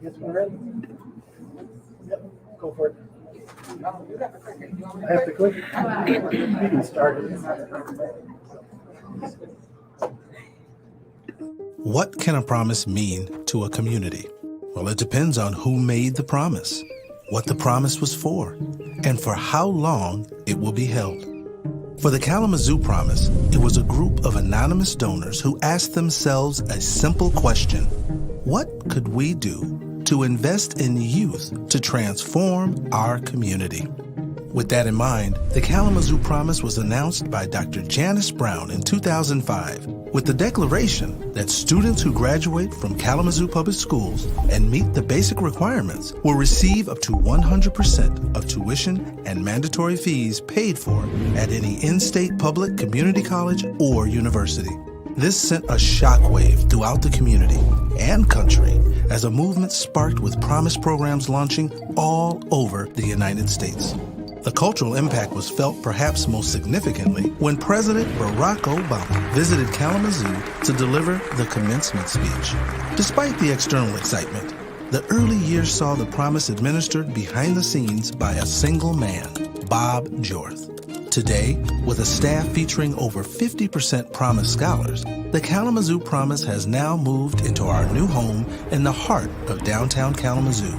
Yes, we're ready. Yep, go for it. I have to click. You can start it. What can a promise mean to a community? Well, it depends on who made the promise, what the promise was for, and for how long it will be held. For the Kalamazoo Promise, it was a group of anonymous donors who asked themselves a simple question: what could we do to invest in youth to transform our community? With that in mind, the Kalamazoo Promise was announced by Dr. Janice Brown in 2005 with the declaration that students who graduate from Kalamazoo Public Schools and meet the basic requirements will receive up to 100% of tuition and mandatory fees paid for at any in-state public community college or university. This sent a shockwave throughout the community and country as a movement sparked with promise programs launching all over the United States. The cultural impact was felt perhaps most significantly when President Barack Obama visited Kalamazoo to deliver the commencement speech. Despite the external excitement, the early years saw the promise administered behind the scenes by a single man, Bob Jorth. Today, with a staff featuring over 50% Promise scholars, the Kalamazoo Promise has now moved into our new home in the heart of downtown Kalamazoo.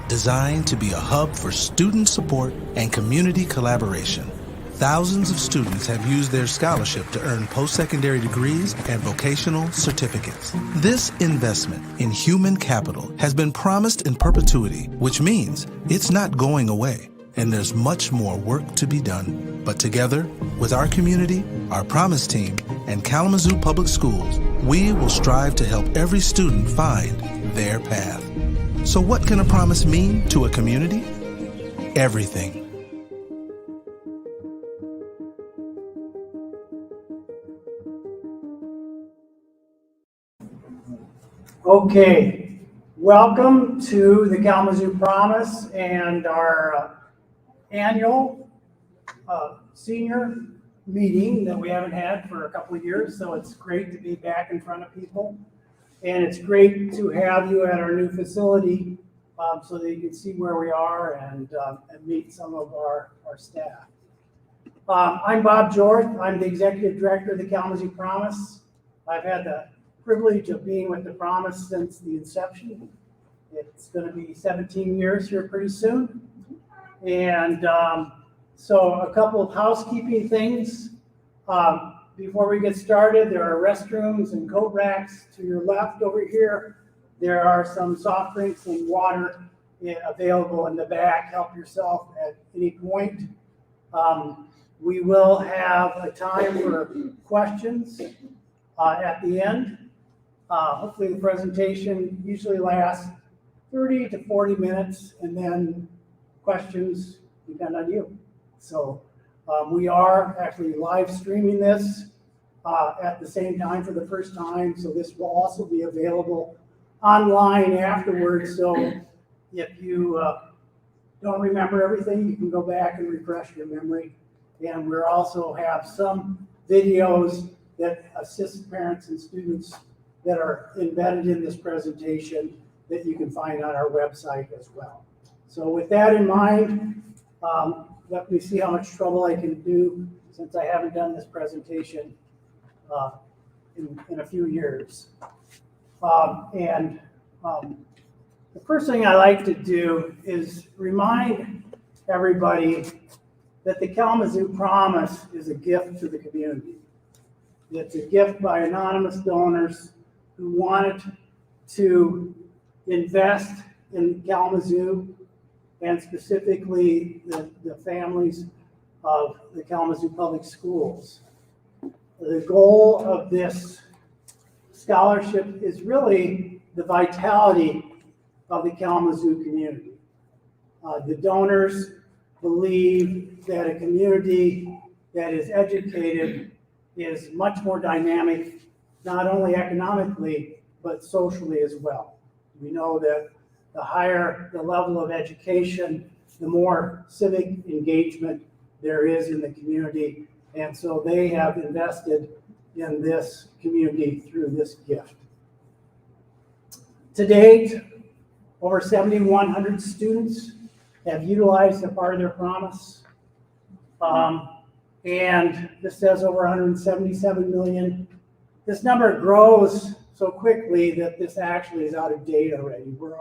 Designed to be a hub for student support and community collaboration, thousands of students have used their scholarship to earn post-secondary degrees and vocational certificates. This investment in human capital has been promised in perpetuity, which means it's not going away, and there's much more work to be done. But together, with our community, our Promise team, and Kalamazoo Public Schools, we will strive to help every student find their path. So what can a promise mean to a community? Everything. Okay, welcome to the Kalamazoo Promise and our annual senior meeting that we haven't had for a couple of years, so it's great to be back in front of people. And it's great to have you at our new facility so that you can see where we are and meet some of our staff. I'm Bob Jorth. I'm the Executive Director of the Kalamazoo Promise. I've had the privilege of being with the Promise since the inception. It's going to be 17 years here pretty soon. And so a couple of housekeeping things. Before we get started, there are restrooms and coat racks to your left over here. There are some soft drinks and water available in the back. Help yourself at any point. We will have a time for questions at the end. Hopefully the presentation usually lasts 30 to 40 minutes, and then questions depend on you. So we are actually live streaming this at the same time for the first time. So this will also be available online afterwards. So if you don't remember everything, you can go back and refresh your memory. And we also have some videos that assist parents and students that are embedded in this presentation that you can find on our website as well. So with that in mind, let me see how much trouble I can do since I haven't done this presentation in a few years. The first thing I like to do is remind everybody that the Kalamazoo Promise is a gift to the community. It's a gift by anonymous donors who wanted to invest in Kalamazoo and specifically the families of the Kalamazoo Public Schools. The goal of this scholarship is really the vitality of the Kalamazoo community. The donors believe that a community that is educated is much more dynamic, not only economically, but socially as well. We know that the higher the level of education, the more civic engagement there is in the community. And so they have invested in this community through this gift. To date, over 7,100 students have utilized a part of their promise. And this says over 177 million. This number grows so quickly that this actually is out of date already. We're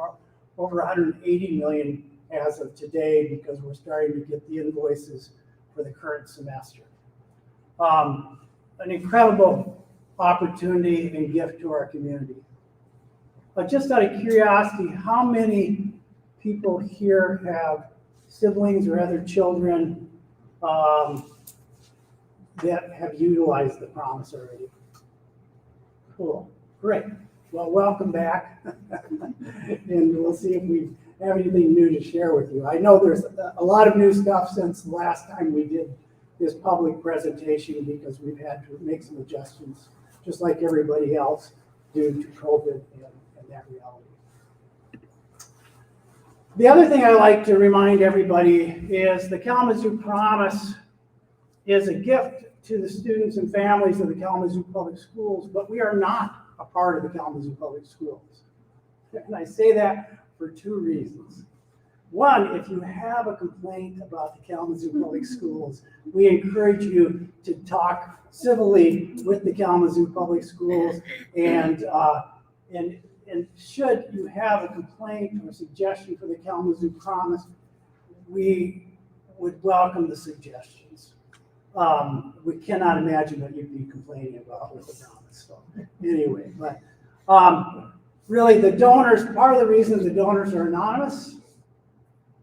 over 180 million as of today because we're starting to get the invoices for the current semester. An incredible opportunity and gift to our community. But just out of curiosity, how many people here have siblings or other children that have utilized the promise already? Cool, great. Well, welcome back. And we'll see if we have anything new to share with you. I know there's a lot of new stuff since the last time we did this public presentation because we've had to make some adjustments, just like everybody else, due to COVID and that reality. The other thing I like to remind everybody is the Kalamazoo Promise is a gift to the students and families of the Kalamazoo Public Schools, but we are not a part of the Kalamazoo Public Schools. And I say that for two reasons. One, if you have a complaint about the Kalamazoo Public Schools, we encourage you to talk civilly with the Kalamazoo Public Schools, and should you have a complaint or suggestion for the Kalamazoo Promise, we would welcome the suggestions. We cannot imagine what you'd be complaining about with the promise. So anyway, but really the donors, part of the reason the donors are anonymous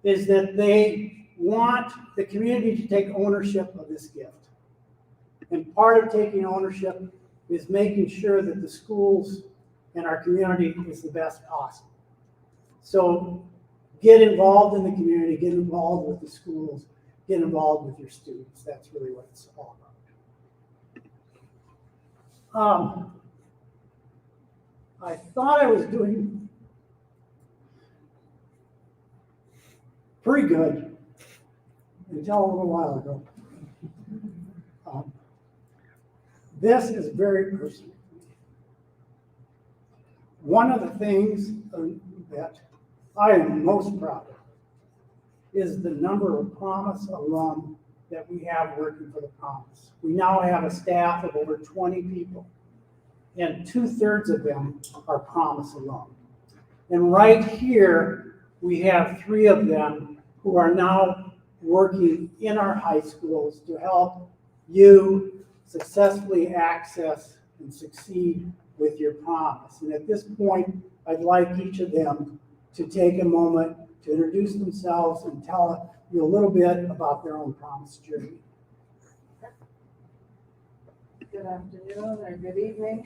is that they want the community to take ownership of this gift. And part of taking ownership is making sure that the schools and our community is the best possible. So get involved in the community, get involved with the schools, get involved with your students. That's really what it's all about. I thought I was doing pretty good until a little while ago. This is very personal. One of the things that I am most proud of is the number of Promise alum that we have working for the Promise. We now have a staff of over 20 people, and 2/3 of them are Promise alum. And right here, we have 3 of them who are now working in our high schools to help you successfully access and succeed with your promise. And at this point, I'd like each of them to take a moment to introduce themselves and tell you a little bit about their own promise journey. Good afternoon or good evening.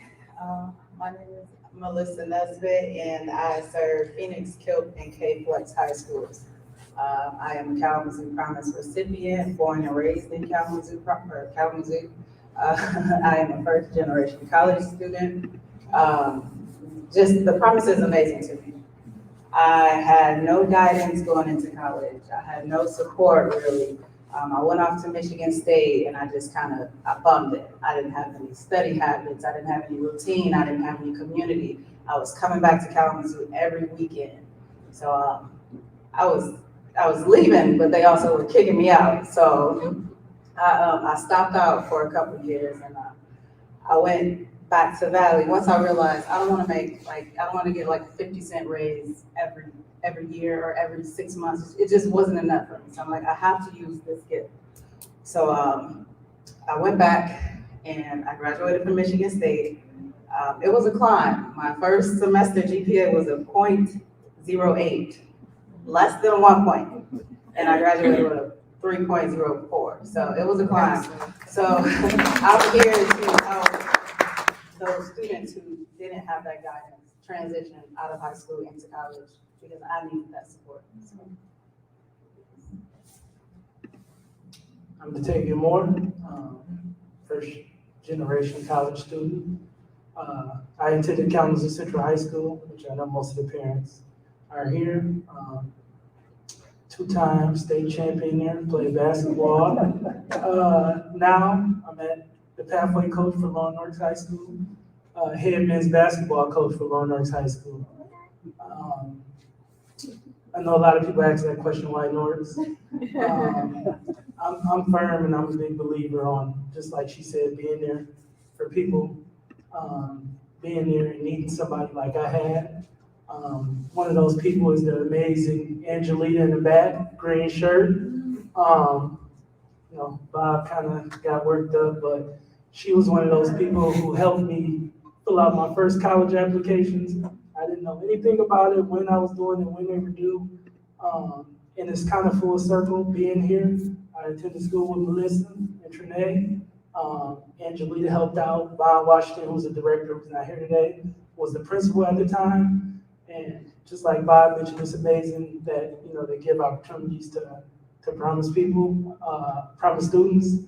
My name is Melissa Nesbitt, and I serve Phoenix, Kilp, and K Flex High Schools. I am a Kalamazoo Promise recipient, born and raised in Kalamazoo. I am a first-generation college student. Just the Promise is amazing to me. I had no guidance going into college. I had no support really. I went off to Michigan State and I just I bummed it. I didn't have any study habits. I didn't have any routine. I didn't have any community. I was coming back to Kalamazoo every weekend. So I was leaving, but they also were kicking me out. So I stopped out for a couple of years, and I went back to Valley. Once I realized I don't want to get like a 50-cent raise every year or every 6 months. It just wasn't enough for me. So I'm like, I have to use this gift. So I went back and I graduated from Michigan State. It was a climb. My first semester GPA was a 0.08, less than 1 point. And I graduated with a 3.04. So it was a climb. So I'm here to help those students who didn't have that guidance transition out of high school into college, because I needed that support. So. I'm Batavia Moore, first generation college student. I attended Kalamazoo Central High School, which I know most of the parents are here. 2-time state champion there, played basketball. Now I'm at the pathway coach for Lauren Norris High School, head men's basketball coach for Lauren Norris High School. I know a lot of people ask that question, why Norris? I'm firm and I'm a big believer on, just like she said, being there for people, being there and needing somebody like I had. One of those people is the amazing Angelita in the back, green shirt. Bob kind of got worked up, but she was one of those people who helped me fill out my first college applications. I didn't know anything about it, when I was doing it, when they were due. And it's kind of full circle being here. I attended school with Melissa and Trinae. Angelita helped out. Bob Washington, who's the director, who's not here today, was the principal at the time. And just like Bob mentioned, it's amazing that, they give opportunities to promise people, promise students.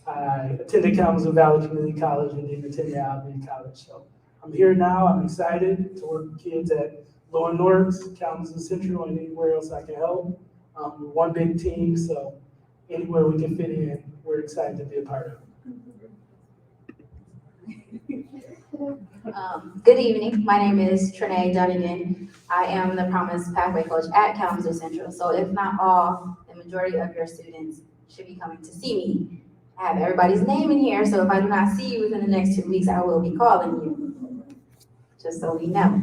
I attended Kalamazoo Valley Community College and then attended Albany College. So I'm here now. I'm excited to work with kids at Lauren Norris, Kalamazoo Central, and anywhere else I can help. We're one big team, so anywhere we can fit in, we're excited to be a part of. Good evening. My name is Trinae Dunnigan. I am the Promise Pathway Coach at Kalamazoo Central. So if not all, the majority of your students should be coming to see me. I have everybody's name in here, so if I do not see you within the next 2 weeks, I will be calling you, just so we know.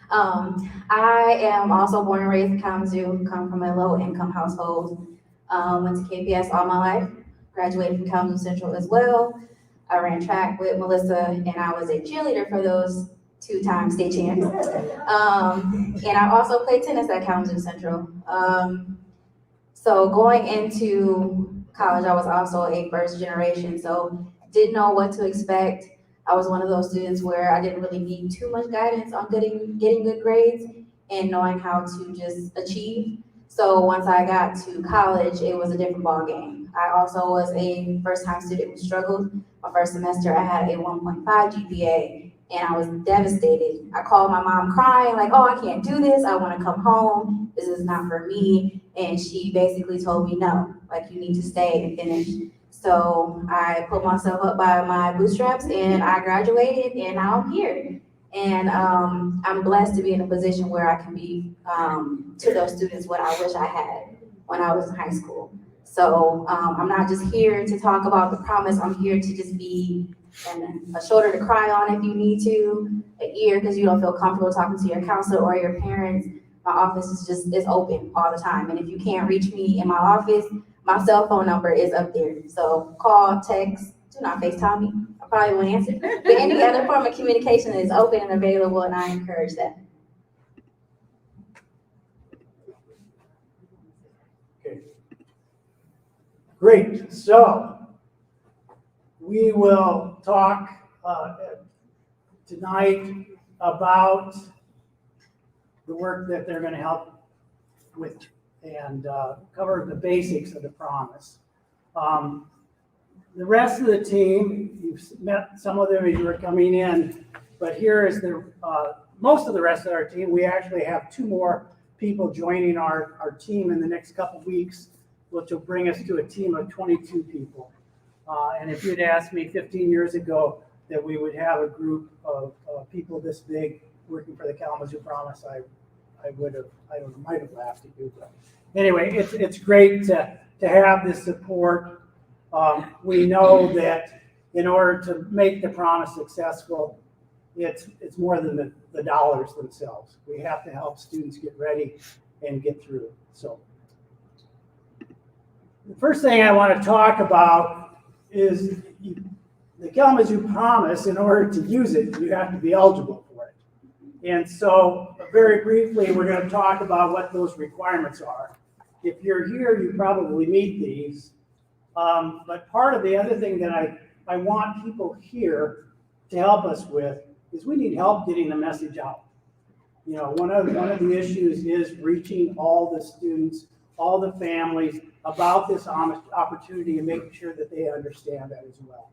I am also born and raised in Kalamazoo, come from a low-income household. Went to KPS all my life, graduated from Kalamazoo Central as well. I ran track with Melissa, and I was a cheerleader for those 2-time state champs. And I also played tennis at Kalamazoo Central. So going into college, I was also a first generation, so didn't know what to expect. I was one of those students where I didn't really need too much guidance on getting good grades and knowing how to just achieve. So once I got to college, it was a different ballgame. I also was a first-time student who struggled. My first semester, I had a 1.5 GPA, and I was devastated. I called my mom crying, like, oh, I can't do this. I want to come home. This is not for me. And she basically told me, no, like, you need to stay and finish. So I put myself up by my bootstraps, and I graduated, and now I'm here. And I'm blessed to be in a position where I can be to those students what I wish I had when I was in high school. So I'm not just here to talk about the promise. I'm here to just be a shoulder to cry on if you need to, an ear because you don't feel comfortable talking to your counselor or your parents. My office is open all the time. And if you can't reach me in my office, my cell phone number is up there. So call, text, do not FaceTime me. I probably won't answer. But any other form of communication is open and available, and I encourage that. Okay. Great. So we will talk tonight about the work that they're going to help with and cover the basics of the promise. The rest of the team, you've met some of them as you were coming in, but here is most of the rest of our team. We actually have 2 more people joining our team in the next couple weeks, which will bring us to a team of 22 people. And if you'd asked me 15 years ago that we would have a group of people this big working for the Kalamazoo Promise, I might have laughed at you. But anyway, it's great to have this support. We know that in order to make the promise successful, it's more than the dollars themselves. We have to help students get ready and get through. So the first thing I want to talk about is the Kalamazoo Promise. In order to use it, you have to be eligible for it. And so very briefly, we're going to talk about what those requirements are. If you're here, you probably meet these. But part of the other thing that I want people here to help us with is we need help getting the message out. One of the issues is reaching all the students, all the families about this opportunity and making sure that they understand that as well.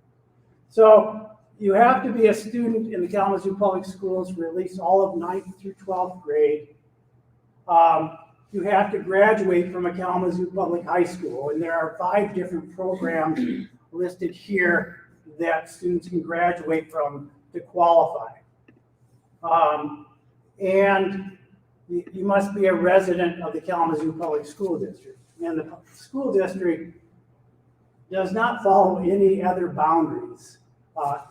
So you have to be a student in the Kalamazoo Public Schools for at least all of 9th through 12th grade. You have to graduate from a Kalamazoo Public High School, and there are 5 different programs listed here that students can graduate from to qualify. And you must be a resident of the Kalamazoo Public School District. And the school district does not follow any other boundaries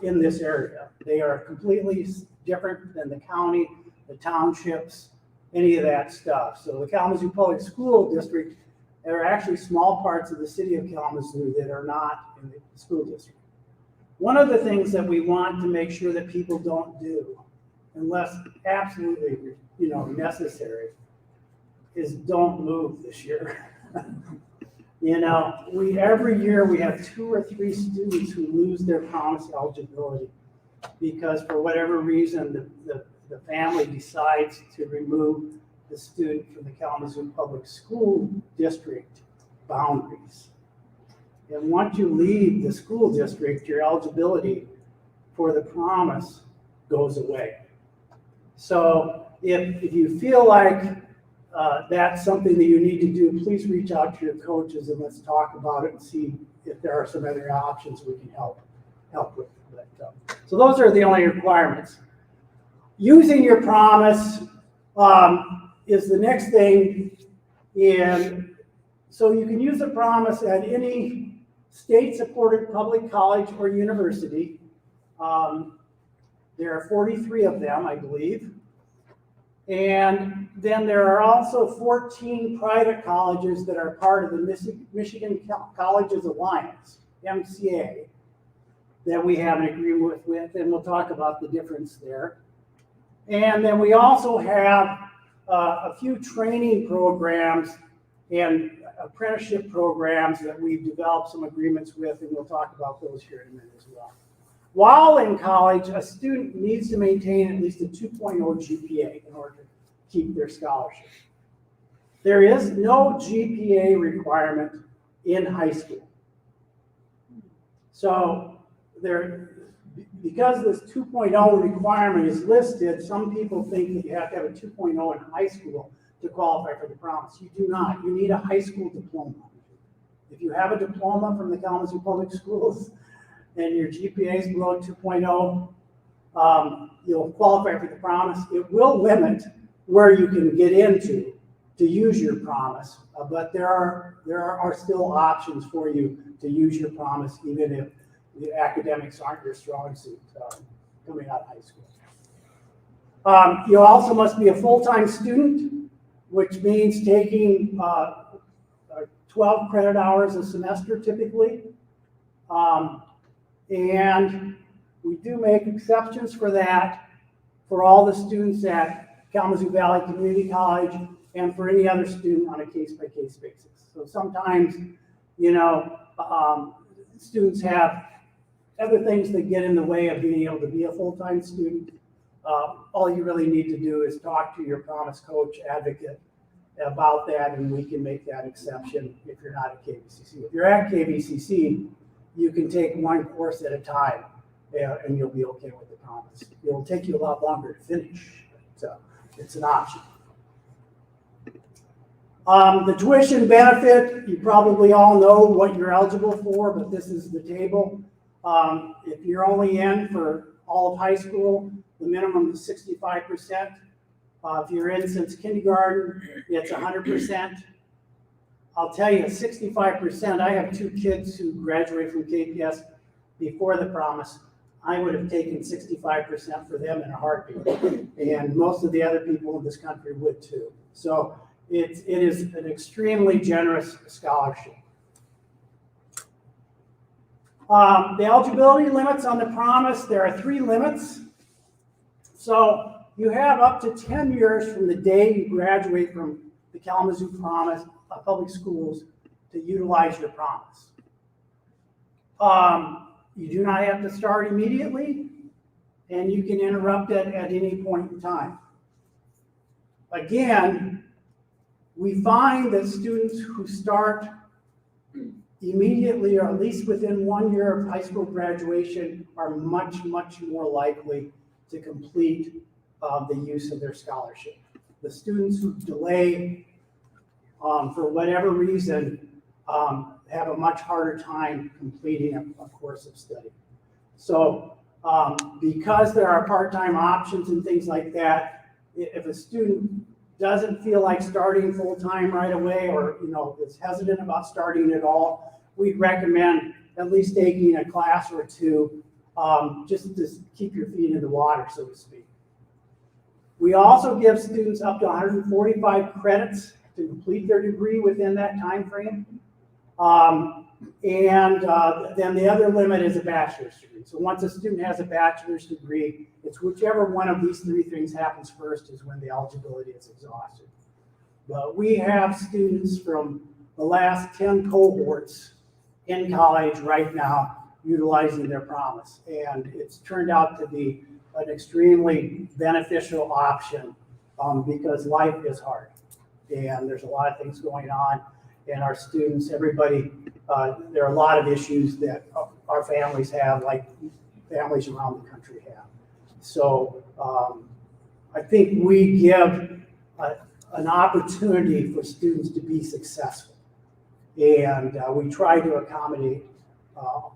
in this area. They are completely different than the county, the townships, any of that stuff. So the Kalamazoo Public School District, there are actually small parts of the city of Kalamazoo that are not in the school district. One of the things that we want to make sure that people don't do, unless absolutely, necessary, is don't move this year. Every year we have 2 or 3 students who lose their promise eligibility because for whatever reason, the family decides to remove the student from the Kalamazoo Public School District boundaries. And once you leave the school district, your eligibility for the promise goes away. So if you feel like that's something that you need to do, please reach out to your coaches and let's talk about it and see if there are some other options we can help with. So those are the only requirements. Using your promise is the next thing. And so you can use a promise at any state-supported public college or university. There are 43 of them, I believe. And then there are also 14 private colleges that are part of the Michigan Colleges Alliance, MCA, that we have an agreement with, and we'll talk about the difference there. And then we also have a few training programs and apprenticeship programs that we've developed some agreements with, and we'll talk about those here in a minute as well. While in college, a student needs to maintain at least a 2.0 GPA in order to keep their scholarship. There is no GPA requirement in high school. So because this 2.0 requirement is listed, some people think that you have to have a 2.0 in high school to qualify for the promise. You do not. You need a high school diploma. If you have a diploma from the Kalamazoo Public Schools and your GPA is below 2.0, you'll qualify for the promise. It will limit where you can get into to use your promise, but there are still options for you to use your promise, even if the academics aren't your strong suit coming out of high school. You also must be a full-time student, which means taking 12 credit hours a semester typically. And we do make exceptions for that for all the students at Kalamazoo Valley Community College and for any other student on a case-by-case basis. So sometimes, students have other things that get in the way of being able to be a full-time student. All you really need to do is talk to your promise coach advocate about that, and we can make that exception if you're not at KVCC. If you're at KVCC, you can take one course at a time, and you'll be okay with the promise. It'll take you a lot longer to finish, so it's an option. The tuition benefit, you probably all know what you're eligible for, but this is the table. If you're only in for all of high school, the minimum is 65%. If you're in since kindergarten, it's 100%. I'll tell you, 65%, I have 2 kids who graduated from KPS before the promise. I would have taken 65% for them in a heartbeat. And most of the other people in this country would too. So it is an extremely generous scholarship. The eligibility limits on the promise, there are 3 limits. So you have up to 10 years from the day you graduate from the Kalamazoo Promise Public Schools to utilize your promise. You do not have to start immediately, and you can interrupt it at any point in time. Again, we find that students who start immediately or at least within 1 year of high school graduation are much, much more likely to complete the use of their scholarship. The students who delay for whatever reason, have a much harder time completing a course of study. So because there are part-time options and things like that, if a student doesn't feel like starting full-time right away, or is hesitant about starting at all, we'd recommend at least taking a class or two, just to keep your feet in the water, so to speak. We also give students up to 145 credits to complete their degree within that time frame. Then the other limit is a bachelor's degree. So once a student has a bachelor's degree, it's whichever one of these three things happens first is when the eligibility is exhausted. But we have students from the last 10 cohorts in college right now utilizing their promise. And it's turned out to be an extremely beneficial option because life is hard. And there's a lot of things going on. And our students, everybody, there are a lot of issues that our families have, like families around the country have. So I think we give an opportunity for students to be successful. And we try to accommodate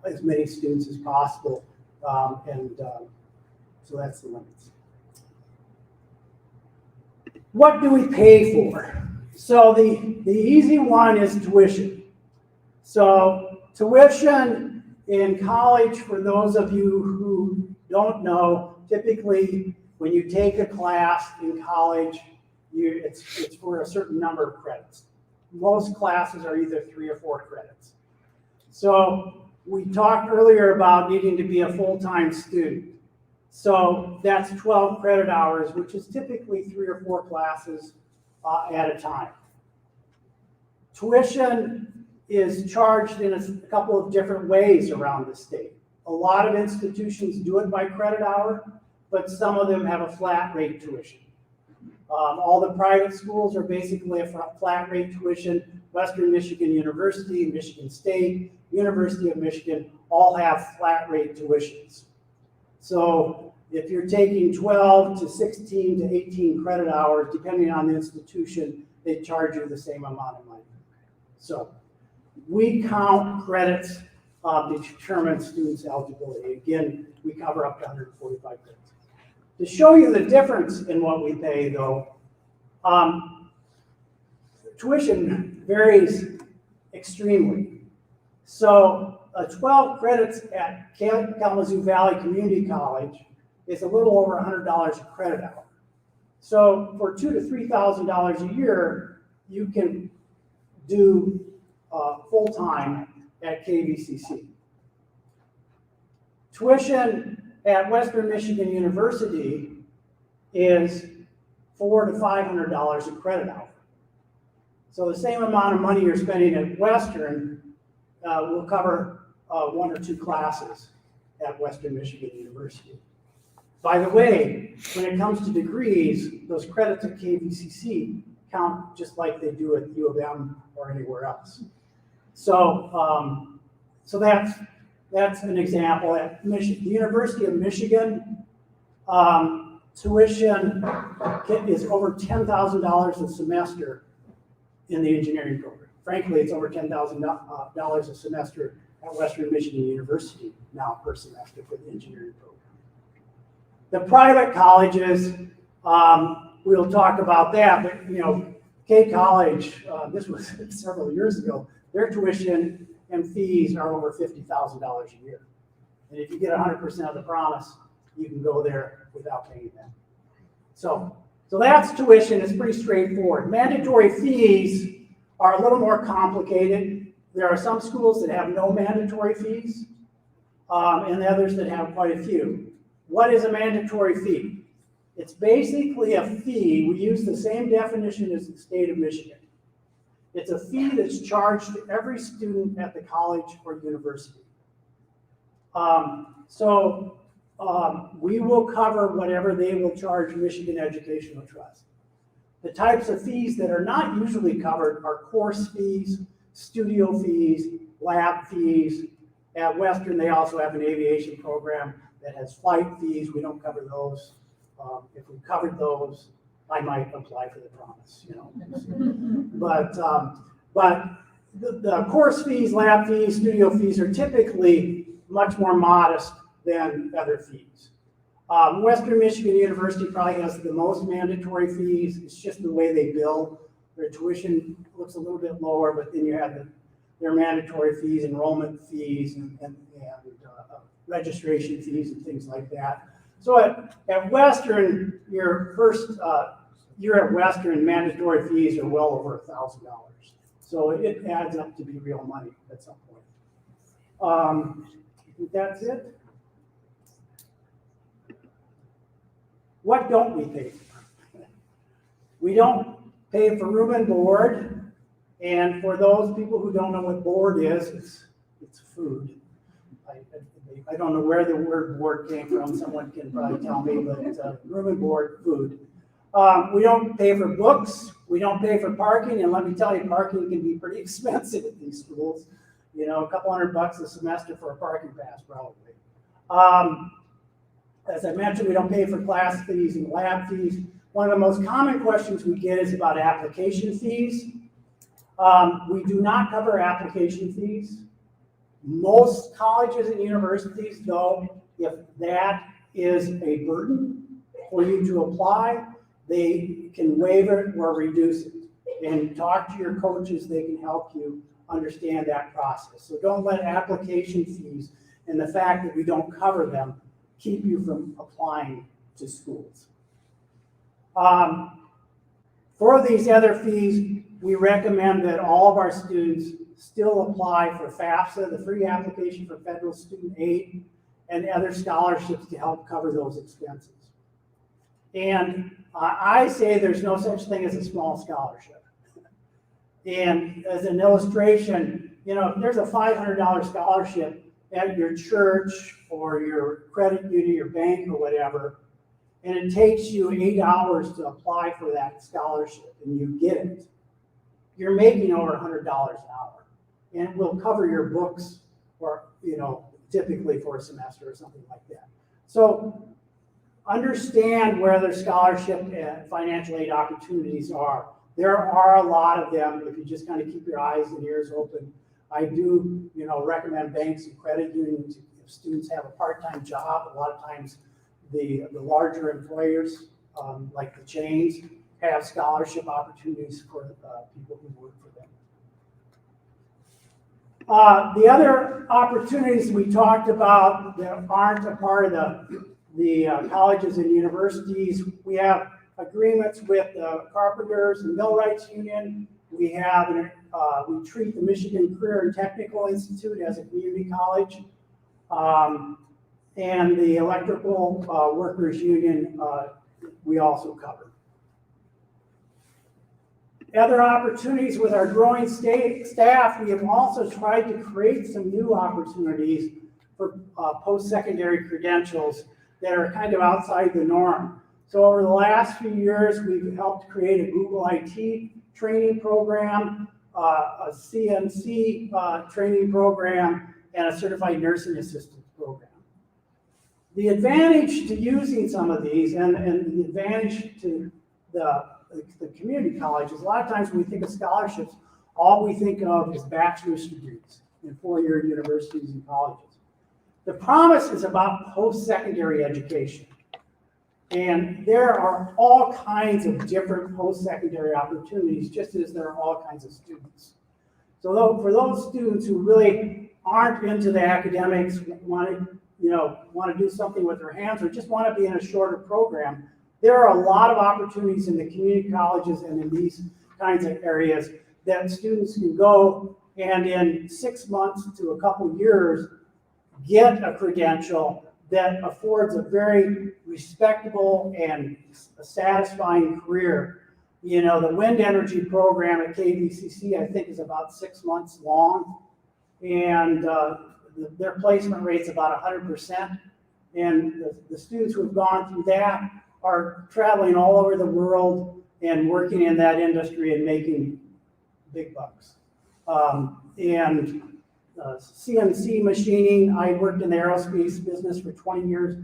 as many students as possible. So that's the limits. What do we pay for? So the easy one is tuition. So tuition in college, for those of you who don't know, typically when you take a class in college, it's for a certain number of credits. Most classes are either 3 or 4 credits. So we talked earlier about needing to be a full-time student. So that's 12 credit hours, which is typically 3 or 4 classes at a time. Tuition is charged in a couple of different ways around the state. A lot of institutions do it by credit hour, but some of them have a flat rate tuition. All the private schools are basically a flat rate tuition. Western Michigan University, Michigan State, University of Michigan all have flat rate tuitions. So if you're taking 12 to 16 to 18 credit hours, depending on the institution, they charge you the same amount of money. So we count credits to determine students' eligibility. Again, we cover up to 145 credits. To show you the difference in what we pay, though, tuition varies extremely. So 12 credits at Kalamazoo Valley Community College is a little over $100 a credit hour. So for $2,000 to $3,000 a year, you can do full-time at KVCC. Tuition at Western Michigan University is $400 to $500 a credit hour. So the same amount of money you're spending at Western will cover 1 or 2 classes at Western Michigan University. By the way, when it comes to degrees, those credits at KVCC count just like they do at U of M or anywhere else. So, so that's an example. At the University of Michigan, tuition is over $10,000 a semester in the engineering program. Frankly, it's over $10,000 a semester at Western Michigan University now per semester for the engineering program. The private colleges, we'll talk about that, but K College, this was several years ago, their tuition and fees are over $50,000 a year. And if you get 100% of the promise, you can go there without paying that. So that's tuition. It's pretty straightforward. Mandatory fees are a little more complicated. There are some schools that have no mandatory fees, and others that have quite a few. What is a mandatory fee? It's basically a fee. We use the same definition as the state of Michigan. It's a fee that's charged to every student at the college or university. We will cover whatever they will charge Michigan Educational Trust. The types of fees that are not usually covered are course fees, studio fees, lab fees. At Western, they also have an aviation program that has flight fees. We don't cover those. If we covered those, I might apply for the promise, But the course fees, lab fees, studio fees are typically much more modest than other fees. Western Michigan University probably has the most mandatory fees. It's just the way they bill. Their tuition looks a little bit lower, but then you have their mandatory fees, enrollment fees, and registration fees and things like that. So at Western, your first year at Western, mandatory fees are well over $1,000. So it adds up to be real money at some point. I think that's it. What don't we pay for? We don't pay for room and board. And for those people who don't know what board is, it's food. I don't know where the word board came from. Someone can probably tell me, but it's room and board, food. We don't pay for books. We don't pay for parking. And let me tell you, parking can be pretty expensive at these schools. You know, a couple $100 a semester for a parking pass, probably. As I mentioned, we don't pay for class fees and lab fees. One of the most common questions we get is about application fees. We do not cover application fees. Most colleges and universities, though, if that is a burden for you to apply, they can waive it or reduce it. And talk to your coaches, they can help you understand that process. So don't let application fees and the fact that we don't cover them keep you from applying to schools. For these other fees, we recommend that all of our students still apply for FAFSA, the free application for federal student aid, and other scholarships to help cover those expenses. And I say there's no such thing as a small scholarship. And as an illustration, you know, if there's a $500 scholarship at your church or your credit union, your bank or whatever, and it takes you 8 hours to apply for that scholarship and you get it, you're making over $100 an hour. And it will cover your books or, you know, typically for a semester or something like that. So understand where the scholarship and financial aid opportunities are. There are a lot of them if you just kind of keep your eyes and ears open. I do, you know, recommend banks and credit unions if students have a part-time job. A lot of times the larger employers, like the chains, have scholarship opportunities for people who work for them. The other opportunities we talked about that aren't a part of the colleges and universities, we have agreements with the Carpenters and Millwrights Union. We have we treat the Michigan Career and Technical Institute as a community college, and the Electrical Workers Union we also cover. Other opportunities with our growing staff, we have also tried to create some new opportunities for post-secondary credentials that are kind of outside the norm. So over the last few years, we've helped create a Google IT training program, a CNC training program, and a certified nursing assistant program. The advantage to using some of these and the advantage to the community colleges, a lot of times when we think of scholarships, all we think of is bachelor's degrees in four-year universities and colleges. The promise is about post-secondary education. And there are all kinds of different post-secondary opportunities, just as there are all kinds of students. So for those students who really aren't into the academics, want to do something with their hands, or just want to be in a shorter program, there are a lot of opportunities in the community colleges and in these kinds of areas that students can go and in 6 months to a couple years get a credential that affords a very respectable and a satisfying career. You know, the wind energy program at KVCC, I think, is about 6 months long, and their placement rate's about 100%. And the students who have gone through that are traveling all over the world and working in that industry and making big bucks. CNC machining, I worked in the aerospace business for 20 years.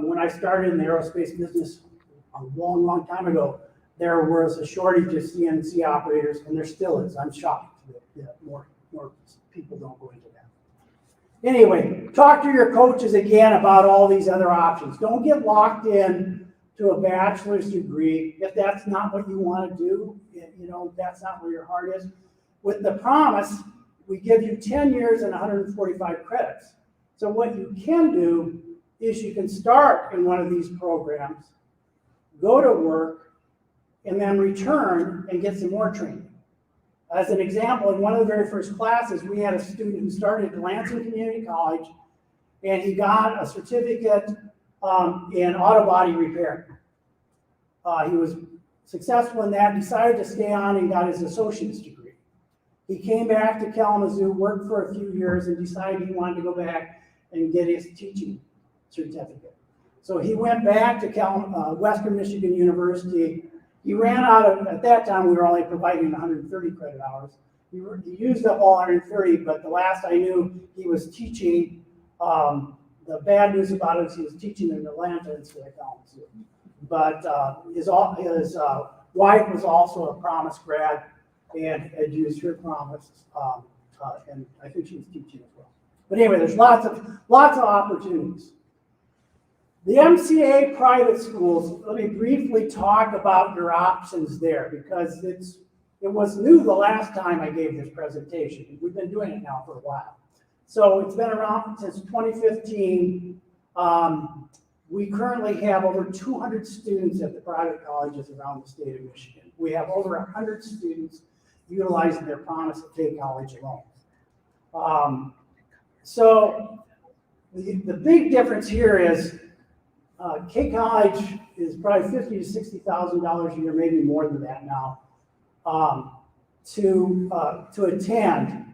When I started in the aerospace business a long, long time ago, there was a shortage of CNC operators, and there still is. I'm shocked that more people don't go into that. Anyway, talk to your coaches again about all these other options. Don't get locked in to a bachelor's degree if that's not what you want to do. You know, that's not where your heart is. With the promise, we give you 10 years and 145 credits. So what you can do is you can start in one of these programs, go to work, and then return and get some more training. As an example, in one of the very first classes, we had a student who started at Lansing Community College, and he got a certificate in auto body repair. He was successful in that, decided to stay on and got his associate's degree. He came back to Kalamazoo, worked for a few years, and decided he wanted to go back and get his teaching certificate. So he went back to Western Michigan University. He ran out of, at that time, we were only providing 130 credit hours. He used up all 130, but the last I knew, he was teaching. The bad news about it is he was teaching in Atlanta instead of Kalamazoo. But his wife was also a Promise grad and had used her Promise, and I think she was teaching as well. But anyway, there's lots of opportunities. The MCA private schools, let me briefly talk about your options there because it was new the last time I gave this presentation. We've been doing it now for a while. So it's been around since 2015. We currently have over 200 students at the private colleges around the state of Michigan. We have over 100 students utilizing their Promise at K College alone. So the big difference here is K College is probably $50,000 to $60,000 a year, maybe more than that now, to attend.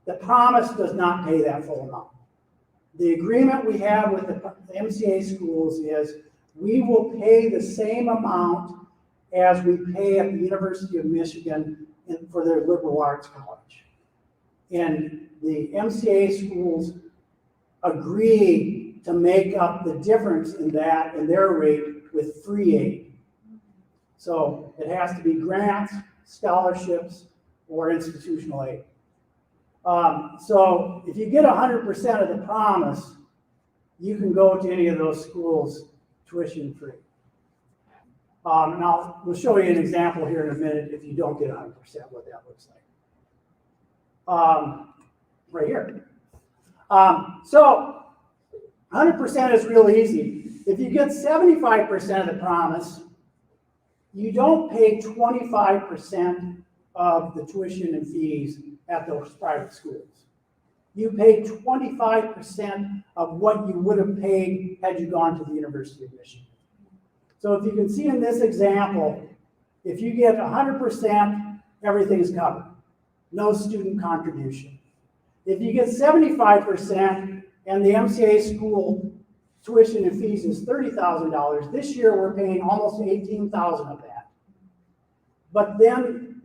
The Promise does not pay that full amount. The agreement we have with the MCA schools is we will pay the same amount as we pay at the University of Michigan for their liberal arts college. And the MCA schools agree to make up the difference in that in their rate with free aid. So it has to be grants, scholarships, or institutional aid. So if you get 100% of the Promise, you can go to any of those schools tuition free. And we'll show you an example here in a minute if you don't get 100% what that looks like. Right here. So 100% is real easy. If you get 75% of the Promise, you don't pay 25% of the tuition and fees at those private schools. You pay 25% of what you would have paid had you gone to the University of Michigan. So if you can see in this example, if you get 100%, everything's covered. No student contribution. If you get 75% and the MCA school tuition and fees is $30,000, this year we're paying almost $18,000 of that. But then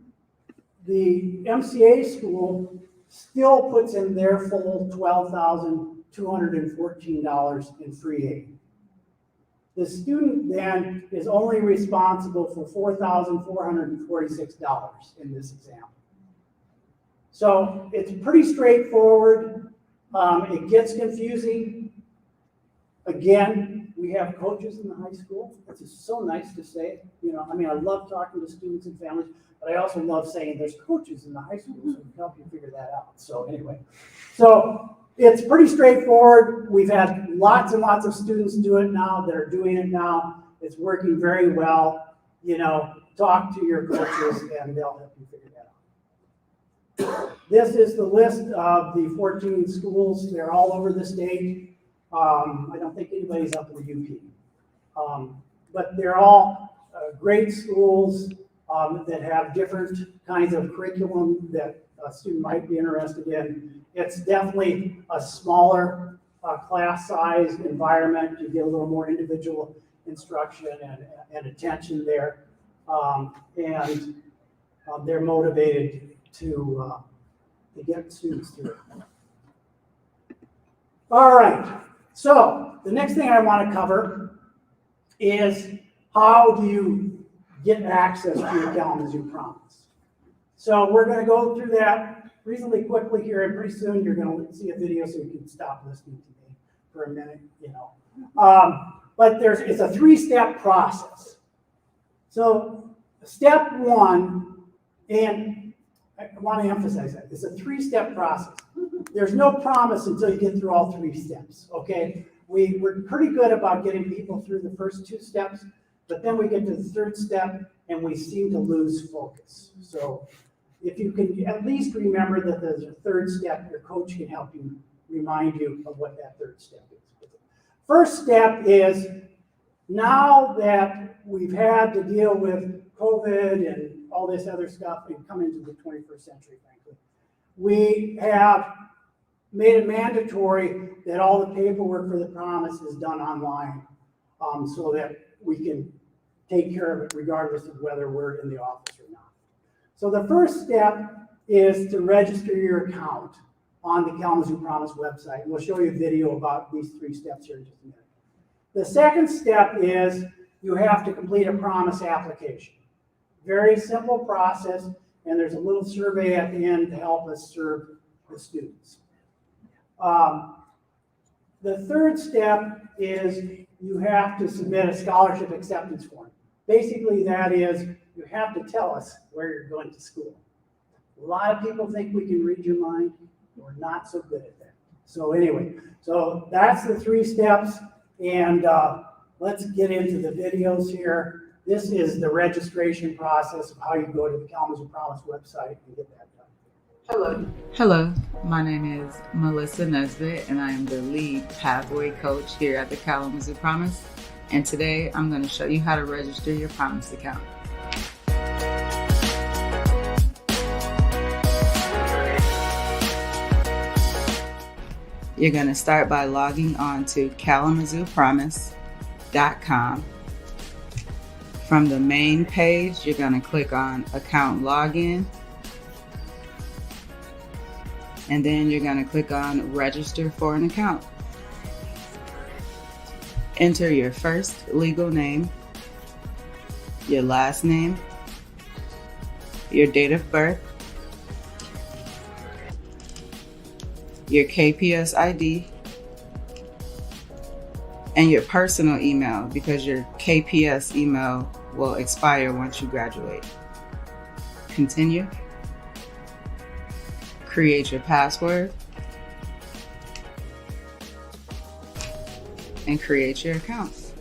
the MCA school still puts in their full $12,214 in free aid. The student then is only responsible for $4,446 in this example. So it's pretty straightforward. It gets confusing. Again, we have coaches in the high school. It's just so nice to say. You know, I mean, I love talking to students and families, but I also love saying there's coaches in the high school who can help you figure that out. So anyway, so it's pretty straightforward. We've had lots and lots of students do it now that are doing it now. It's working very well. You know, talk to your coaches and they'll help you figure that out. This is the list of the 14 schools. They're all over the state. I don't think anybody's up in the UP. But they're all great schools that have different kinds of curriculum that a student might be interested in. It's definitely a smaller class size environment. You get a little more individual instruction and attention there. And they're motivated to get students through it. All right, so the next thing I want to cover is how do you get access to your Kalamazoo Promise. So we're going to go through that reasonably quickly here, and pretty soon you're gonna see a video so you can stop listening to me for a minute, you know. But it's a 3-step process. So step 1, and I want to emphasize that, it's a 3-step process. There's no promise until you get through all 3 steps, okay? We're pretty good about getting people through the first 2 steps, but then we get to the 3rd step and we seem to lose focus. So if you can at least remember that there's a 3rd step, your coach can help you remind you of what that 3rd step is. First step is, now that we've had to deal with COVID and all this other stuff and come into the 21st century, frankly, we have made it mandatory that all the paperwork for the promise is done online, so that we can take care of it regardless of whether we're in the office or not. So the first step is to register your account on the Kalamazoo Promise website. And we'll show you a video about these 3 steps here in just a minute. The second step is you have to complete a promise application. Very simple process, and there's a little survey at the end to help us serve the students. The 3rd step is you have to submit a scholarship acceptance form. Basically, that is, you have to tell us where you're going to school. A lot of people think we can read your mind. We're not so good at that. So anyway, so that's the 3 steps, and let's get into the videos here. This is the registration process of how you go to the Kalamazoo Promise website and get that done. Hello, my name is Melissa Nesbitt, and I am the lead pathway coach here at the Kalamazoo Promise. And today I'm going to show you how to register your Promise account. You're going to start by logging on to kalamazoopromise.com. From the main page, you're going to click on Account Login. And then you're going to click on Register for an Account. Enter your first legal name, your last name, your date of birth, your KPS ID, and your personal email, because your KPS email will expire once you graduate. Continue. Create your password, and create your account.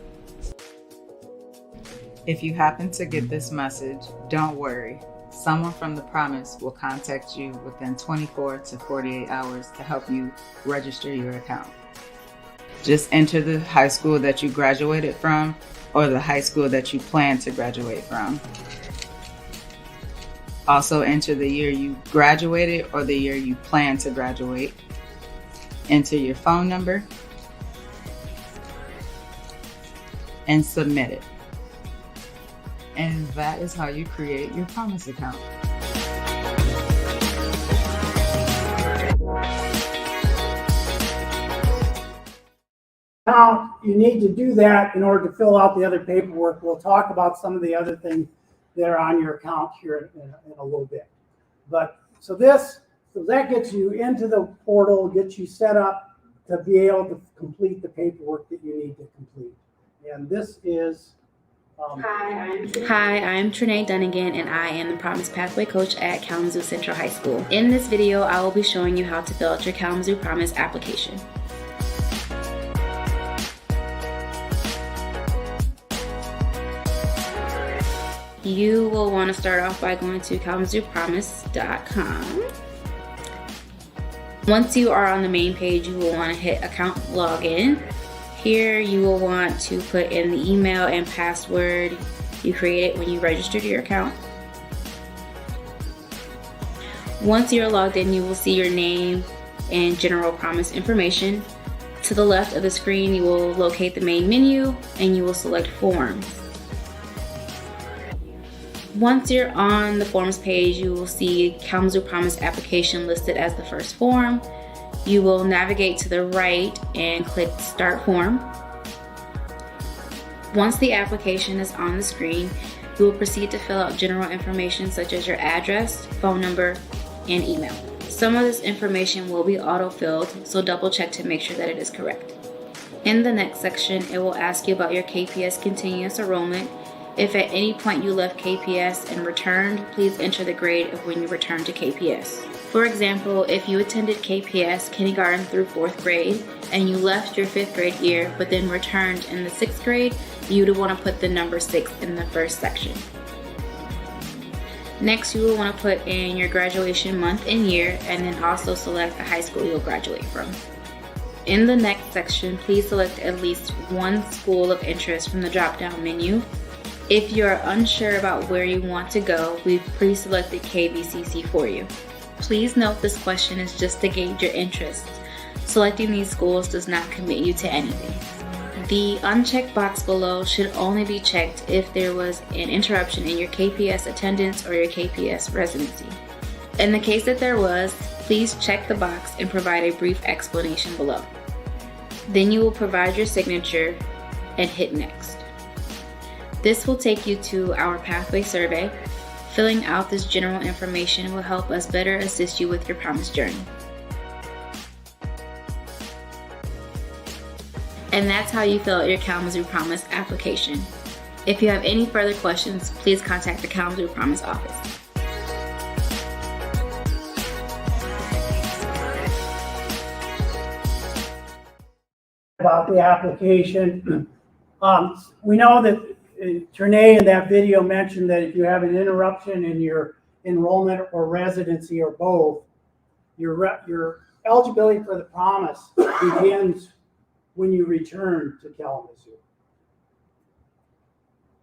If you happen to get this message, don't worry. Someone from the Promise will contact you within 24 to 48 hours to help you register your account. Just enter the high school that you graduated from or the high school that you plan to graduate from. Also enter the year you graduated or the year you plan to graduate. Enter your phone number and submit it. And that is how you create your Promise account. Now, you need to do that in order to fill out the other paperwork. We'll talk about some of the other things that are on your account here in a little bit. But so that gets you into the portal, gets you set up to be able to complete the paperwork that you need to complete. And this is Hi, I'm Trenae Dunnigan, and I am the Promise Pathway Coach at Kalamazoo Central High School. In this video, I will be showing you how to fill out your Kalamazoo Promise application. You will want to start off by going to kalamazoopromise.com. Once you are on the main page, you will want to hit Account Login. Here you will want to put in the email and password you created when you registered your account. Once you're logged in, you will see your name and general Promise information. To the left of the screen, you will locate the main menu and you will select Forms. Once you're on the Forms page, you will see Kalamazoo Promise application listed as the first form. You will navigate to the right and click Start Form. Once the application is on the screen, you will proceed to fill out general information such as your address, phone number, and email. Some of this information will be auto-filled, so double check to make sure that it is correct. In the next section, it will ask you about your KPS continuous enrollment. If at any point you left KPS and returned, please enter the grade of when you returned to KPS. For example, if you attended KPS kindergarten through 4th grade and you left your 5th grade year but then returned in the 6th grade, you would want to put the number 6 in the first section. Next, you will want to put in your graduation month and year, and then also select the high school you'll graduate from. In the next section, please select at least one school of interest from the drop-down menu. If you are unsure about where you want to go, we've pre-selected KVCC for you. Please note this question is just to gauge your interest. Selecting these schools does not commit you to anything. The unchecked box below should only be checked if there was an interruption in your KPS attendance or your KPS residency. In the case that there was, please check the box and provide a brief explanation below. Then you will provide your signature and hit next. This will take you to our pathway survey. Filling out this general information will help us better assist you with your promise journey. And that's how you fill out your Kalamazoo Promise application. If you have any further questions, please contact the Kalamazoo Promise office. About the application. We know that Trinae in that video mentioned that if you have an interruption in your enrollment or residency or both, your eligibility for the promise begins when you return to Kalamazoo.